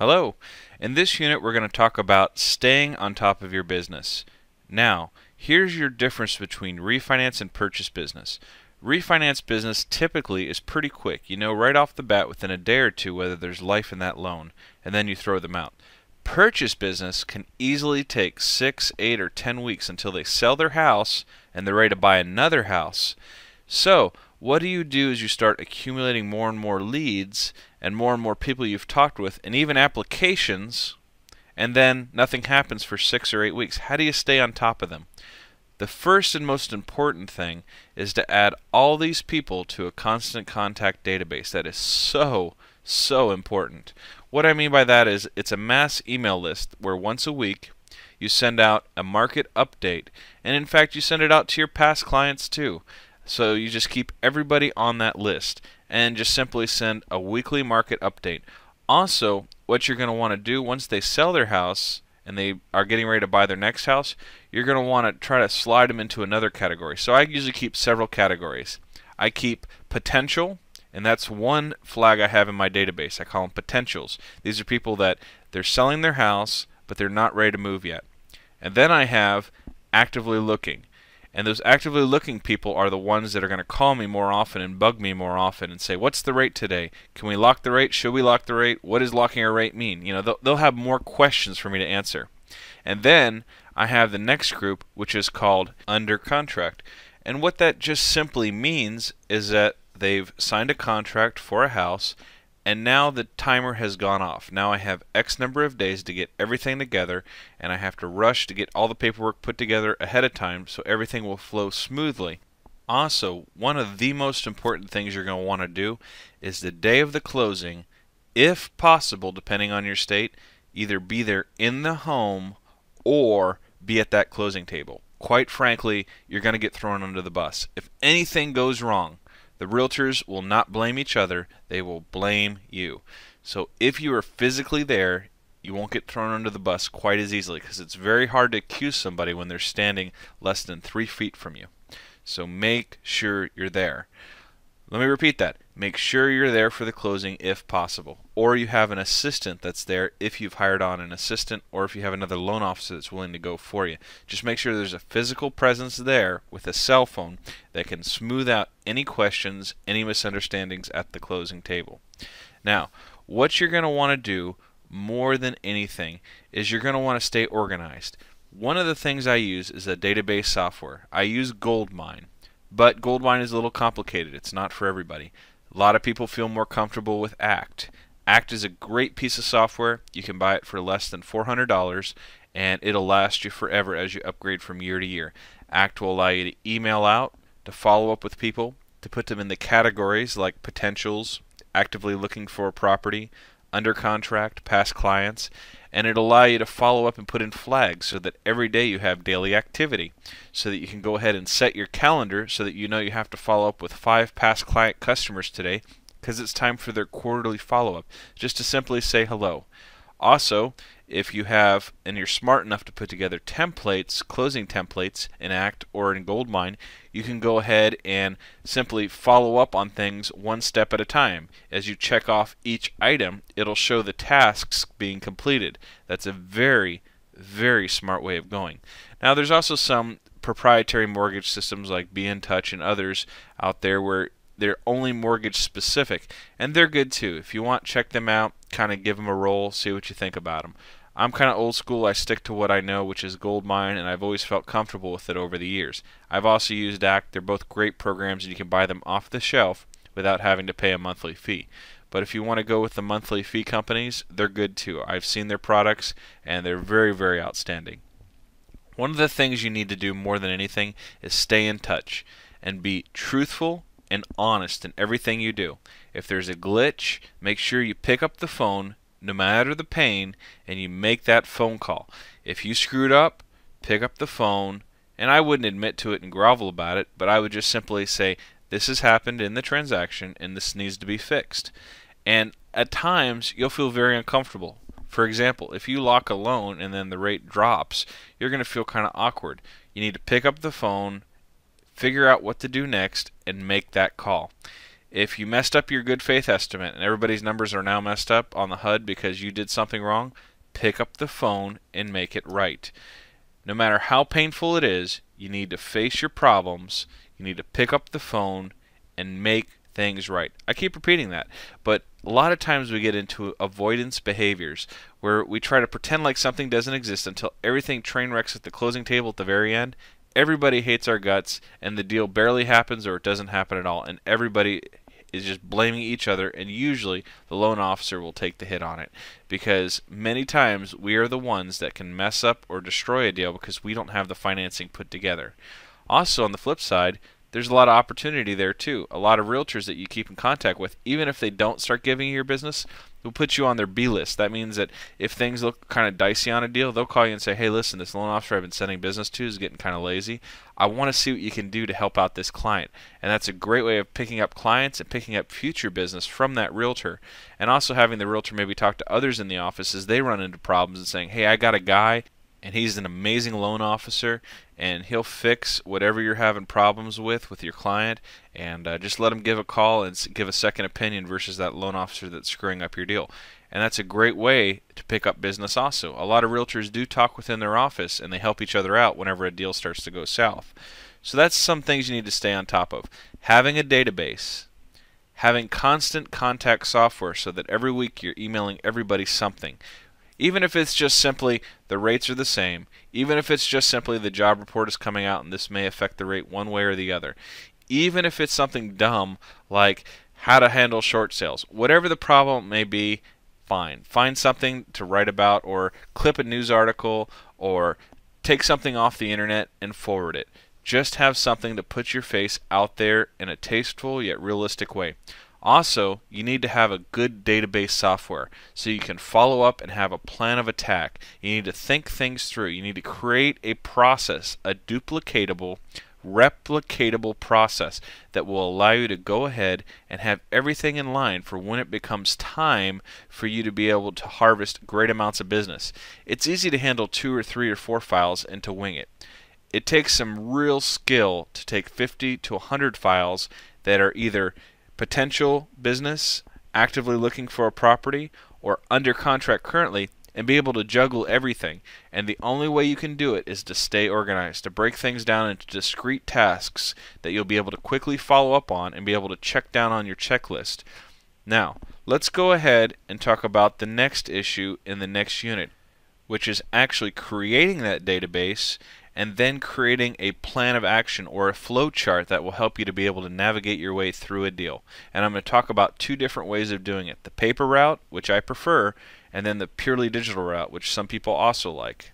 Hello. In this unit we're going to talk about staying on top of your business. Now, here's your difference between refinance and purchase business. Refinance business typically is pretty quick. You know right off the bat within a day or two whether there's life in that loan, and then you throw them out. Purchase business can easily take 6, 8, or 10 weeks until they sell their house and they're ready to buy another house. So, what do is you start accumulating more and more leads and more people you've talked with and even applications, and then nothing happens for 6 or 8 weeks. How do you stay on top of them? The first and most important thing is to add all these people to a constant contact database. That is so important. What I mean by that is it's a mass email list where once a week you send out a market update, and in fact you send it out to your past clients too. So you just keep everybody on that list and just simply send a weekly market update. Also, what you're going to want to do once they sell their house and they are getting ready to buy their next house, you're going to want to try to slide them into another category. So I usually keep several categories. I keep potential, and that's one flag I have in my database. I call them potentials. These are people that they're selling their house, but they're not ready to move yet. And then I have actively looking. And those actively looking people are the ones that are going to call me more often and bug me more often and say, what's the rate today? Can we lock the rate? Should we lock the rate? What does locking a rate mean? You know, they'll have more questions for me to answer. And then I have the next group, which is called under contract. And what that just simply means is that they've signed a contract for a house, and now the timer has gone off. Now I have X number of days to get everything together, and I have to rush to get all the paperwork put together ahead of time so everything will flow smoothly. Also, one of the most important things you're going to want to do is the day of the closing, if possible, depending on your state, either be there in the home or be at that closing table. Quite frankly, you're going to get thrown under the bus. If anything goes wrong, the realtors will not blame each other, they will blame you. So if you are physically there, you won't get thrown under the bus quite as easily, because it's very hard to accuse somebody when they're standing less than 3 feet from you. So make sure you're there. Let me repeat that. Make sure you're there for the closing if possible. Or you have an assistant that's there if you've hired on an assistant, or if you have another loan officer that's willing to go for you. Just make sure there's a physical presence there with a cell phone that can smooth out any questions, any misunderstandings at the closing table. Now, what you're going to want to do more than anything is you're going to want to stay organized. One of the things I use is a database software. I use Goldmine. But Goldmine is a little complicated. It's not for everybody. A lot of people feel more comfortable with Act. Act is a great piece of software. You can buy it for less than $400, and it'll last you forever as you upgrade from year to year. Act will allow you to email out, to follow up with people, to put them in the categories like potentials, actively looking for a property, under contract, past clients, and it'll allow you to follow up and put in flags so that every day you have daily activity, so that you can go ahead and set your calendar so that you know you have to follow up with 5 past client customers today because it's time for their quarterly follow-up, just to simply say hello. Also, if you have, and you're smart enough to put together templates, closing templates in Act or in Goldmine, you can go ahead and simply follow up on things one step at a time. As you check off each item, it'll show the tasks being completed. That's a very smart way of going. Now, there's also some proprietary mortgage systems like Be in Touch and others out there where they're only mortgage specific, and they're good too. If you want, check them out, kind of give them a roll, see what you think about them. I'm kind of old school. I stick to what I know, which is Goldmine, and I've always felt comfortable with it over the years. I've also used Act. They're both great programs, and you can buy them off the shelf without having to pay a monthly fee. But if you want to go with the monthly fee companies, they're good too. I've seen their products, and they're very outstanding. One of the things you need to do more than anything is stay in touch and be truthful and honest in everything you do. If there's a glitch, make sure you pick up the phone, no matter the pain, and you make that phone call. If you screwed up, pick up the phone, and I wouldn't admit to it and grovel about it, but I would just simply say, this has happened in the transaction and this needs to be fixed. And at times, you'll feel very uncomfortable. For example, if you lock a loan and then the rate drops, you're going to feel kind of awkward. You need to pick up the phone, figure out what to do next, and make that call. If you messed up your good faith estimate and everybody's numbers are now messed up on the HUD because you did something wrong, pick up the phone and make it right. No matter how painful it is, you need to face your problems, you need to pick up the phone and make things right. I keep repeating that, but a lot of times we get into avoidance behaviors where we try to pretend like something doesn't exist until everything train wrecks at the closing table at the very end. Everybody hates our guts and the deal barely happens or it doesn't happen at all, and everybody is just blaming each other, and usually the loan officer will take the hit on it because many times we are the ones that can mess up or destroy a deal because we don't have the financing put together. Also, on the flip side, there's a lot of opportunity there too. A lot of realtors that you keep in contact with, even if they don't start giving you your business, will put you on their B list. That means that if things look kind of dicey on a deal, they'll call you and say, hey, listen, this loan officer I've been sending business to is getting kind of lazy. I want to see what you can do to help out this client. And that's a great way of picking up clients and picking up future business from that realtor. And also having the realtor maybe talk to others in the office as they run into problems and saying, hey, I got a guy and he's an amazing loan officer, and he'll fix whatever you're having problems with your client, and just let him give a call and give a second opinion versus that loan officer that's screwing up your deal. And that's a great way to pick up business also. A lot of realtors do talk within their office, and they help each other out whenever a deal starts to go south. So that's some things you need to stay on top of. Having a database, having constant contact software so that every week you're emailing everybody something. Even if it's just simply the rates are the same, even if it's just simply the job report is coming out and this may affect the rate one way or the other, even if it's something dumb like how to handle short sales, whatever the problem may be, fine. Find something to write about or clip a news article or take something off the internet and forward it. Just have something to put your face out there in a tasteful yet realistic way. Also, you need to have a good database software so you can follow up and have a plan of attack. You need to think things through. You need to create a process, a duplicatable, replicatable process that will allow you to go ahead and have everything in line for when it becomes time for you to be able to harvest great amounts of business. It's easy to handle 2 or 3 or 4 files and to wing it. It takes some real skill to take 50 to 100 files that are either potential business, actively looking for a property, or under contract currently, and be able to juggle everything. And the only way you can do it is to stay organized, to break things down into discrete tasks that you'll be able to quickly follow up on and be able to check down on your checklist. Now, let's go ahead and talk about the next issue in the next unit, which is actually creating that database and then creating a plan of action or a flow chart that will help you to be able to navigate your way through a deal. And I'm going to talk about 2 different ways of doing it. The paper route, which I prefer, and then the purely digital route, which some people also like.